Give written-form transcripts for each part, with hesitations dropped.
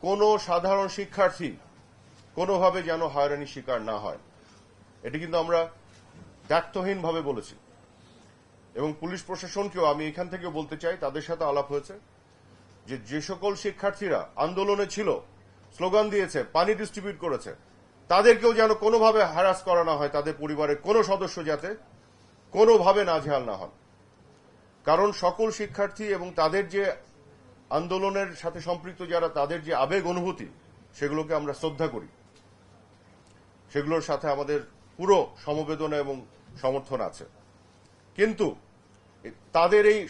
কোনো সাধারণ শিক্ষার্থী কোনোভাবে যেন হয়রানির শিকার না হয়, এটি কিন্তু আমরা দায়িত্বহীনভাবে বলেছি। এবং পুলিশ প্রশাসনকেও আমি এখান থেকে বলতে চাই, তাদের সাথে আলাপ হয়েছে, যে সকল শিক্ষার্থীরা আন্দোলনে ছিল, স্লোগান দিয়েছে, পানি ডিস্ট্রিবিউট করেছে, তাদেরকেও যেন কোনোভাবে হ্যারাস করা না হয়, তাদের পরিবারের কোনো সদস্য যাতে কোনোভাবে নাজেহাল না হন। কারণ সকল শিক্ষার্থী এবং তাদের যে আন্দোলনের সাথে সম্পৃক্ত যারা, তাদের যে আবেগ অনুভূতি, সেগুলোকে আমরা শ্রদ্ধা করি, সেগুলোর সাথে আমাদের পুরো সমবেদনা এবং সমর্থন আছে। কিন্তু তাদের এই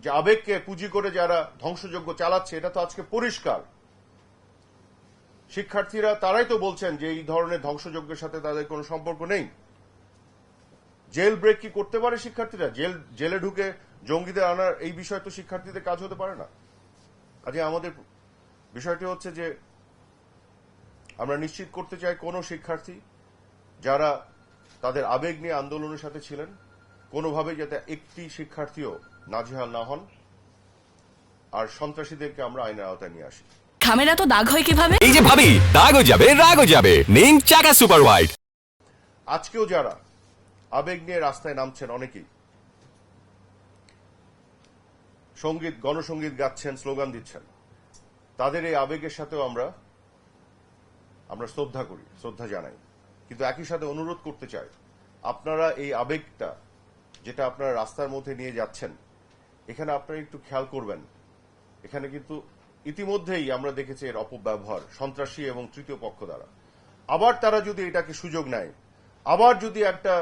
যে আবেগকে পুঁজি করে যারা ধ্বংসযজ্ঞ চালাচ্ছে, এটা তো আজকে পরিষ্কার। শিক্ষার্থীরা তারাই তো বলছেন যে এই ধরনের ধ্বংসযজ্ঞের সাথে তাদের কোনো সম্পর্ক নেই। জেল ব্রেক কি করতে পারে শিক্ষার্থীরা? জেলে ঢুকে জঙ্গিদের আনার এই বিষয় তো শিক্ষার্থীদের কাজ হতে পারে না। আজকে আমাদের বিষয়টি হচ্ছে যে আমরা নিশ্চিত করতে চাই কোন শিক্ষার্থী যারা তাদের আবেগ নিয়ে আন্দোলনের সাথে ছিলেন, কোনোভাবে যাতে একটি শিক্ষার্থীও নাজেহাল না হন, আর সন্ত্রাসীদেরকে আমরা আইনের আওতায় নিয়ে আসি। খামেরা তো দাগ হয় কিভাবে? এই যে ভাবি, দাগও যাবে রাগও যাবে, নিন চাকা সুপার হোয়াইট। আজকেও যারা আবেগ নিয়ে রাস্তায় নামছেন, অনেকেই গণসঙ্গীত গাচ্ছেন, স্লোগান দিচ্ছেন, তাদের এই আবেগের সাথেও আমরা শ্রদ্ধা করি, শ্রদ্ধা জানাই। কিন্তু একই সাথে অনুরোধ করতে চাই, আপনারা এই আবেগটা যেটা আপনারা রাস্তার মধ্যে নিয়ে যাচ্ছেন, এখানে আপনারা একটু খেয়াল করবেন। এখানে কিন্তু ইতিমধ্যেই আমরা দেখেছি এর অপব্যবহার সন্ত্রাসী এবং তৃতীয় পক্ষ দ্বারা। আবার তারা যদি এটাকে সুযোগ নেয়, আবার যদি একটা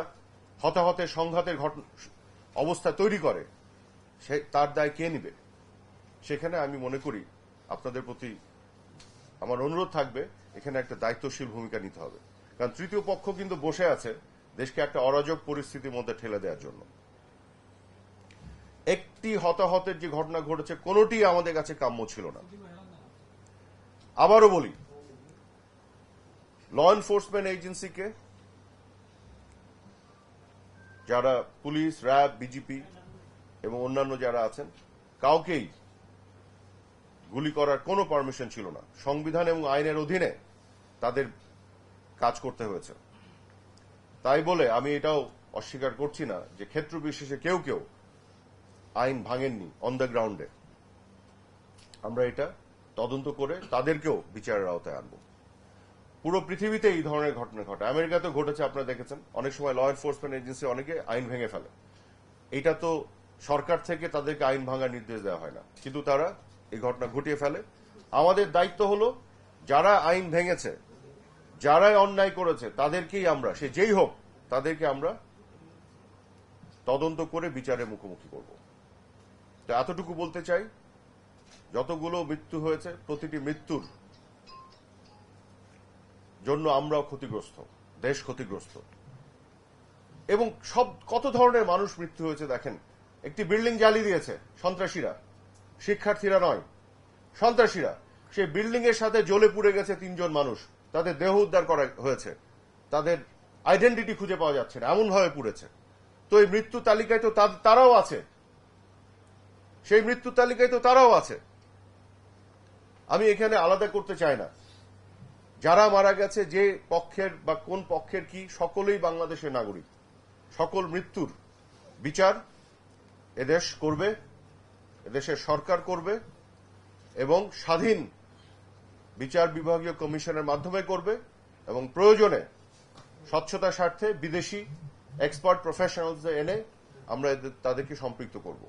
হতাহতের সংঘাতের অবস্থা তৈরি করে, তার দায় কে নেবে? সেখানে আমি মনে করি আপনাদের প্রতি আমার অনুরোধ থাকবে, এখানে একটা দায়িত্বশীল ভূমিকা নিতে হবে। কারণ তৃতীয় পক্ষ কিন্তু বসে আছে দেশকে একটা অরাজক পরিস্থিতির মধ্যে ঠেলে দেওয়ার জন্য। একটি হতাহতের যে ঘটনা ঘটেছে, কোনটি আমাদের কাছে কাম্য ছিল না। আবারও বলি, ল এনফোর্সমেন্ট এজেন্সিকে, যারা পুলিশ, র্যাব, বিজিপি এবং অন্যান্য যারা আছেন, কাউকেই গুলি করার কোনো পারমিশন ছিল না। সংবিধান এবং আইনের অধীনে তাদের কাজ করতে হয়েছে। তাই বলে আমি এটাও অস্বীকার করছি না যে ক্ষেত্র বিশেষে কেউ কেউ আইন ভাঙেননি অন দ্য গ্রাউন্ডে। আমরা এটা তদন্ত করে তাদেরকেও বিচারের আওতায় আনব। পুরো পৃথিবীতে এই ধরনের ঘটনা ঘটে, আমেরিকাতে ঘটেছে, আপনারা দেখেছেন। অনেক সময় ল এনফোর্সমেন্ট এজেন্সি অনেকে আইন ভেঙে ফেলে। এটা তো সরকার থেকে তাদেরকে আইন ভাঙার নির্দেশ দেওয়া হয় না, কিন্তু তারা এই ঘটনা ঘটিয়ে ফেলে। আমাদের দায়িত্ব হলো, যারা আইন ভেঙেছে, যারাই অন্যায় করেছে, তাদেরকেই আমরা, সে যেই হোক, তাদেরকে আমরা তদন্ত করে বিচারের মুখোমুখি করব। তো এতটুকু বলতে চাই, যতগুলো মৃত্যু হয়েছে, প্রতিটি মৃত্যুর জন্য আমরাও ক্ষতিগ্রস্ত, দেশ ক্ষতিগ্রস্ত। এবং কত ধরনের মানুষ মৃত্যু হয়েছে দেখেন। একটি বিল্ডিং জ্বালিয়ে দিয়েছে সন্ত্রাসীরা, শিক্ষার্থীরা নয়, সন্ত্রাসীরা। সেই বিল্ডিং এর সাথে জ্বলে পুড়ে গেছে 3 জন মানুষ, তাদের দেহ উদ্ধার করা হয়েছে, তাদের আইডেন্টিটি খুঁজে পাওয়া যাচ্ছে না, এমন ভাবে পুড়েছে। তো এই মৃত্যু তালিকায় তো তারাও আছে, সেই মৃত্যু তালিকায় তো তারাও আছে। আমি এখানে আলাদা করতে চাই না যারা মারা গেছে, যে পক্ষের বা কোন পক্ষের কি, সকলেই বাংলাদেশের নাগরিক। সকল মৃত্যুর বিচার এদেশ করবে, এদেশের সরকার করবে, এবং স্বাধীন বিচার বিভাগীয় কমিশনের মাধ্যমে করবে, এবং প্রয়োজনে স্বচ্ছতার স্বার্থে বিদেশি এক্সপার্ট প্রফেশনালদের এনে আমরা তাদেরকে সম্পৃক্ত করব।